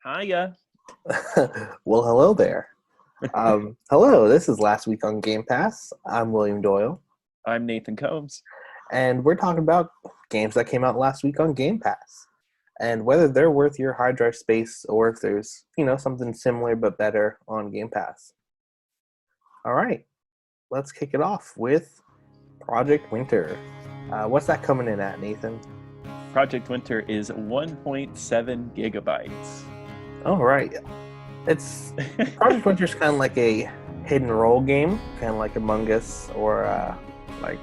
Hiya. Well, hello there. Hello, this is Last Week on Game Pass. I'm William Doyle, I'm Nathan Combs. and we're talking about games that came out last week on Game Pass and whether they're worth your hard drive space or if there's, something similar but better on Game Pass. All right, let's kick it off with Project Winter. What's that coming in at, Nathan? Project Winter is 1.7 gigabytes. All right. It's Project Winter's kind of like a hidden role game, kind of like Among Us or like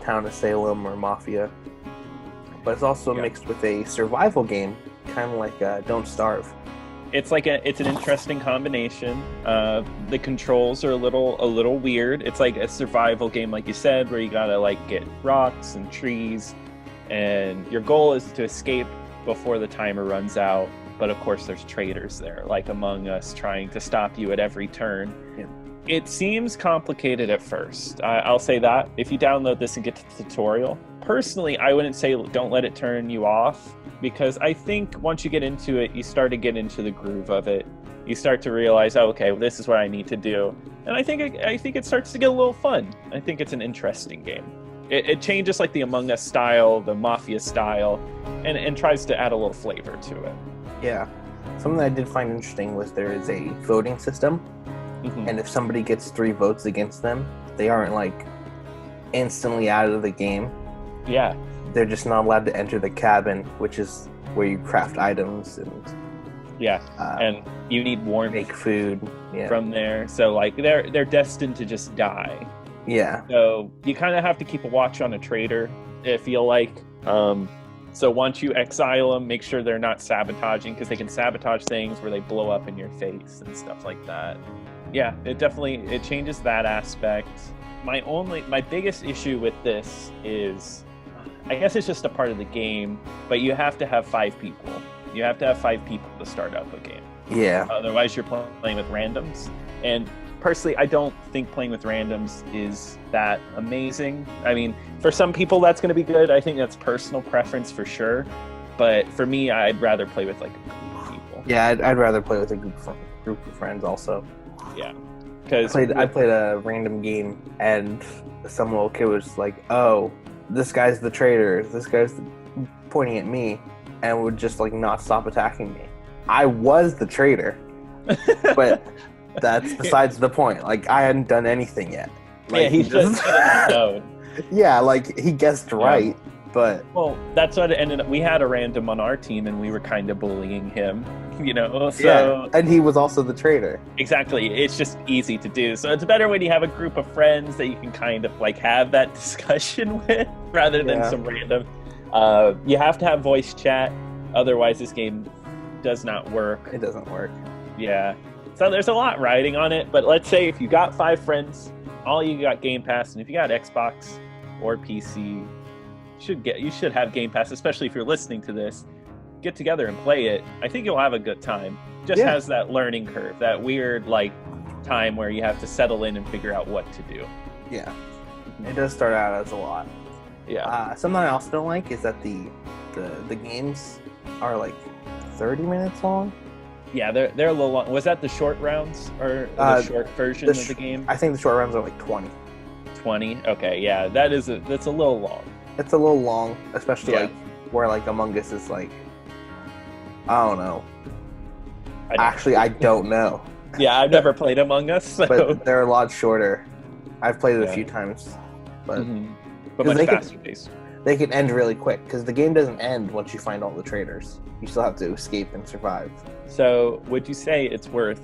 Town of Salem or Mafia. But it's also mixed with a survival game, kind of like Don't Starve. It's an interesting combination. The controls are a little weird. It's like a survival game, like you said, where you gotta get rocks and trees, and your goal is to escape before the timer runs out. But of course, there's traitors there, like Among Us, trying to stop you at every turn. Yeah. It seems complicated at first. I'll say that. If you download this and get to the tutorial, personally, I wouldn't say don't let it turn you off, because I think once you get into it, you start to get into the groove of it. You start to realize, oh, okay, well, this is what I need to do. And I think it starts to get a little fun. I think it's an interesting game. It changes like the Among Us style, the Mafia style, and tries to add a little flavor to it. Yeah. Something I did find interesting was there is a voting system, and if somebody gets 3 votes against them, they aren't instantly out of the game. Yeah. They're just not allowed to enter the cabin, which is where you craft items and and you need warmth, make food from there. So they're destined to just die. Yeah. So you kind of have to keep a watch on a traitor, I feel like. So once you exile them, make sure they're not sabotaging, because they can sabotage things where they blow up in your face and stuff like that. Yeah, it changes that aspect. My biggest issue with this is, I guess it's just a part of the game, but you have to have 5 people. You have to have 5 people to start up a game. Yeah. Otherwise, you're playing with randoms. And personally, I don't think playing with randoms is that amazing. I mean, for some people, that's going to be good. I think that's personal preference for sure. But for me, I'd rather play with a group of people. Yeah, I'd rather play with a group of friends also. Yeah. Because I played a random game, and some little kid was like, "Oh, this guy's the traitor. This guy's pointing at me," and would just not stop attacking me. I was the traitor, but that's besides the point. I hadn't done anything yet. He just known. Yeah, he guessed right, but that's what it ended up. We had a random on our team, and we were kind of bullying him. And he was also the traitor. Exactly. It's just easy to do. So it's better when you have a group of friends that you can kind of have that discussion with, rather than some random. You have to have voice chat, otherwise this game does not work. It doesn't work. Yeah. So there's a lot riding on it, but let's say if you got 5 friends, all you got Game Pass, and if you got Xbox or PC, you should have Game Pass, especially if you're listening to this. Get together and play it. I think you'll have a good time. Just has that learning curve, that weird time where you have to settle in and figure out what to do. Yeah. It does start out as a lot. Yeah. Something I also don't like is that the games are 30 minutes long. Yeah, they're a little long. Was that the short rounds or the short version of the game? I think the short rounds are 20. 20? Okay, yeah, that's a little long. It's a little long, especially where Among Us is I don't know. I don't know. Yeah, I've never played Among Us, so. But they're a lot shorter. I've played it a few times, but much faster paced. They can end really quick because the game doesn't end once you find all the traitors. You still have to escape and survive. So, would you say it's worth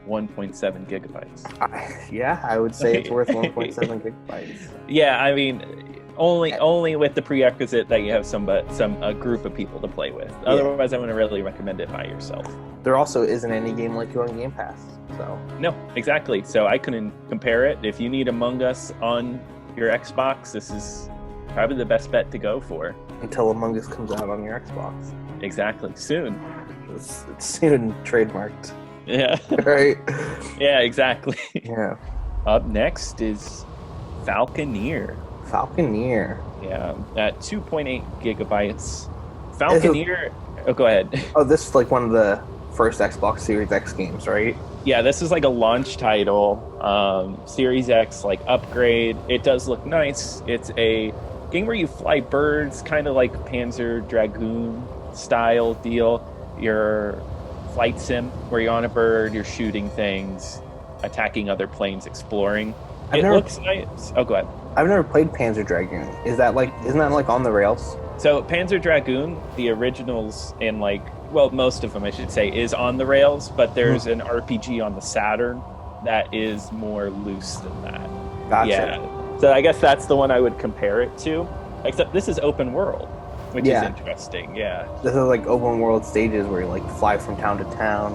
1.7 gigabytes? Yeah, I would say it's worth 1.7 gigabytes. Yeah, I mean, only with the prerequisite that you have a group of people to play with. Otherwise, I wouldn't really recommend it by yourself. There also isn't any game like you on Game Pass, so. No, exactly. So I couldn't compare it. If you need Among Us on your Xbox, this is probably the best bet to go for. Until Among Us comes out on your Xbox. Exactly. Soon. It's soon trademarked. Yeah. Right? Yeah, exactly. Yeah. Up next is Falconeer. Falconeer. Yeah, at 2.8 gigabytes. Falconeer. Oh, go ahead. Oh, this is one of the first Xbox Series X games, right? Yeah, this is like a launch title, Series X like upgrade. It does look nice. It's a game where you fly birds, kind of like Panzer Dragoon style deal. Your flight sim where you're on a bird, you're shooting things, attacking other planes, exploring. Looks nice. Oh, go ahead. I've never played Panzer Dragoon. Isn't that like on the rails? So Panzer Dragoon, the originals in like, well, most of them I should say, is on the rails, but there's an RPG on the Saturn that is more loose than that. Gotcha. Yeah. So I guess that's the one I would compare it to. Except this is open world, which is interesting. Yeah. This is like open world stages where you like fly from town to town.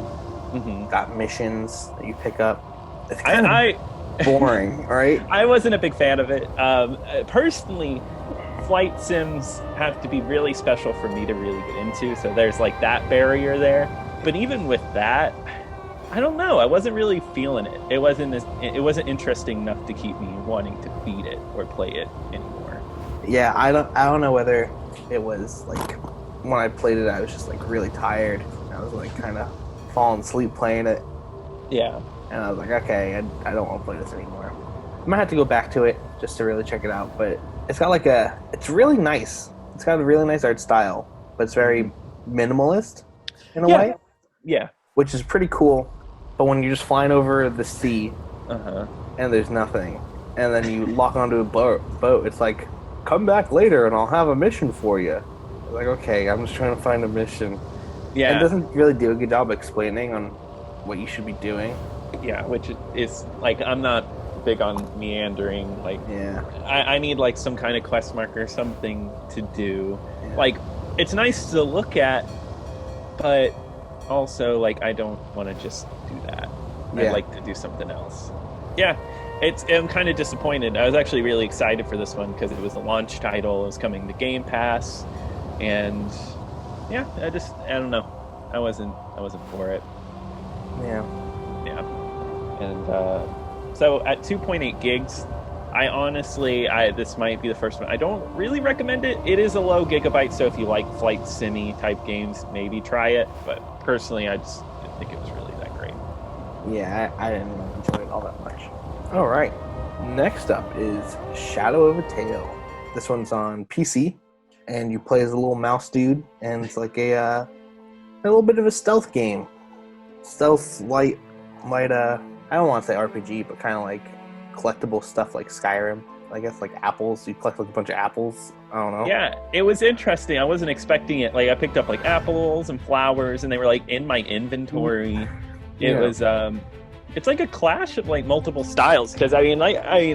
Mm-hmm. Got missions that you pick up. It's kind of boring, right? I wasn't a big fan of it. Personally, flight sims have to be really special for me to really get into, so there's like that barrier there. But even with that, I don't know. I wasn't really feeling it. It wasn't interesting enough to keep me wanting to beat it or play it anymore. Yeah, I don't know whether it was like when I played it, I was just like really tired. I was like kind of falling asleep playing it. Yeah. And I was like, okay, I don't want to play this anymore. I might have to go back to it just to really check it out. But it's got it's really nice. It's got a really nice art style, but it's very minimalist in a way. Yeah. Which is pretty cool. But when you're just flying over the sea and there's nothing, and then you lock onto a boat, it's like, come back later and I'll have a mission for you. Like, okay, I'm just trying to find a mission. Yeah. And it doesn't really do a good job explaining on what you should be doing. Yeah, which is like, I'm not big on meandering. Like, I need like some kind of quest marker, something to do. Yeah. Like, it's nice to look at, but also like I don't want to just do that. I'd like to do something else. Yeah, I'm kind of disappointed. I was actually really excited for this one because it was a launch title. It was coming to Gamepass, and yeah, I don't know. I wasn't for it. Yeah. And so at 2.8 gigs, I honestly, this might be the first one. I don't really recommend it. It is a low gigabyte, so if you like flight simmy type games, maybe try it. But personally, I just didn't think it was really that great. Yeah, I didn't enjoy it all that much. All right. Next up is Shadow of a Tale. This one's on PC, and you play as a little mouse dude, and it's like a little bit of a stealth game. Stealth light, I don't want to say RPG, but kind of like collectible stuff like Skyrim. I guess like apples. You collect like a bunch of apples. I don't know. Yeah, it was interesting. I wasn't expecting it. Like I picked up like apples and flowers, and they were like in my inventory. It was it's like a clash of like multiple styles because I mean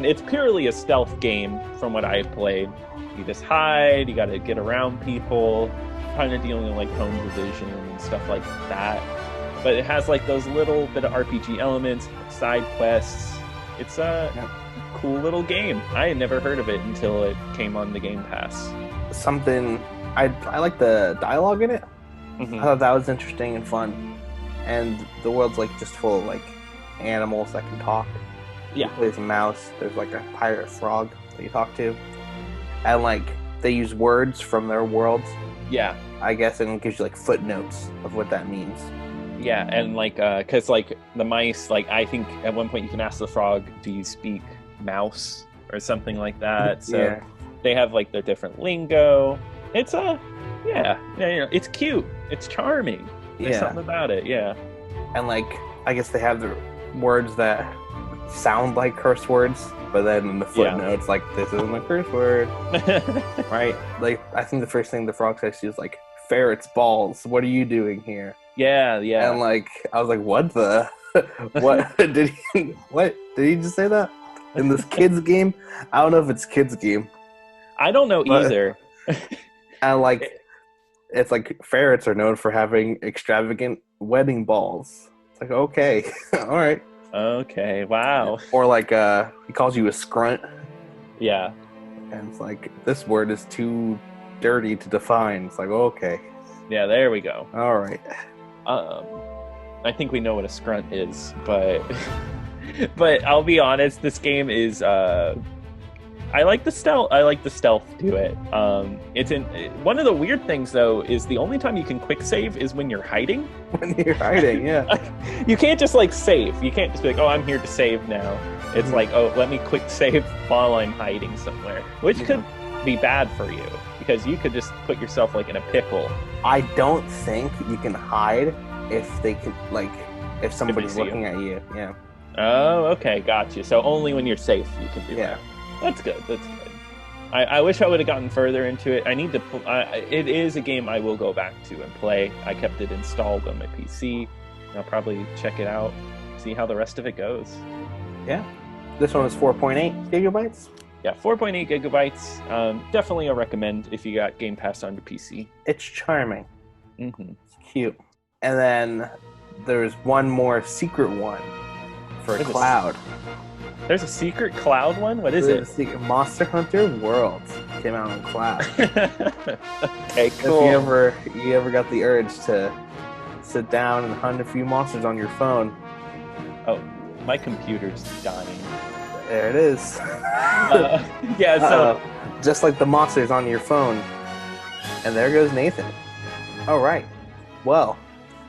it's purely a stealth game from what I played. You just hide. You got to get around people, kind of dealing with like home division and stuff like that. But it has like those little bit of RPG elements, side quests. It's a cool little game. I had never heard of it until it came on the Game Pass. I like the dialogue in it. Mm-hmm. I thought that was interesting and fun. And the world's like just full of like animals that can talk. Yeah. You play as a mouse. There's like a pirate frog that you talk to. And like they use words from their worlds. Yeah. I guess, and it gives you like footnotes of what that means. Yeah, and like, because like the mice, like I think at one point you can ask the frog, "Do you speak mouse?" or something like that. So they have like their different lingo. It's it's cute. It's charming. There's something about it. Yeah, and like I guess they have the words that sound like curse words, but then in the footnotes, like this isn't a curse word, right? Like I think the first thing the frog says is like, "Ferret's balls. What are you doing here?" Yeah. And like I was like, what did he just say that? In this kids game? I don't know if it's kids game. I don't know either. And like it's like ferrets are known for having extravagant wedding balls. It's like, okay. All right. Okay, wow. Or like he calls you a scrunt. Yeah. And it's like this word is too dirty to define. It's like, okay. Yeah, there we go. All right. I think we know what a scrunt is, but I'll be honest, this game is I like the stealth. I like the stealth to it. It's in one of the weird things though is the only time you can quick save is when you're hiding. When you're hiding, yeah. You can't just like save. You can't just be like, oh, I'm here to save now. It's like, oh, let me quick save while I'm hiding somewhere, which could be bad for you because you could just put yourself like in a pickle. I don't think you can hide if they can, like, if somebody's looking at you. Yeah. Oh, okay, gotcha. So only when you're safe you can do that. That's good. That's good. I wish I would have gotten further into it. I need to. It is a game I will go back to and play. I kept it installed on my PC. I'll probably check it out, see how the rest of it goes. Yeah. This one is 4.8 gigabytes. Yeah, 4.8 gigabytes. Definitely a recommend if you got Game Pass on your PC. It's charming. Mm-hmm. It's cute. And then there's one more secret one for Cloud. There's a secret Cloud one? What is it? Monster Hunter Worlds came out on Cloud. Okay, cool. If you ever got the urge to sit down and hunt a few monsters on your phone. Oh, my computer's dying. There it is. Yeah, so... just like the monsters on your phone. And there goes Nathan. All right. Well,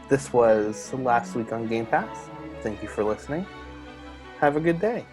this was last week on Game Pass. Thank you for listening. Have a good day.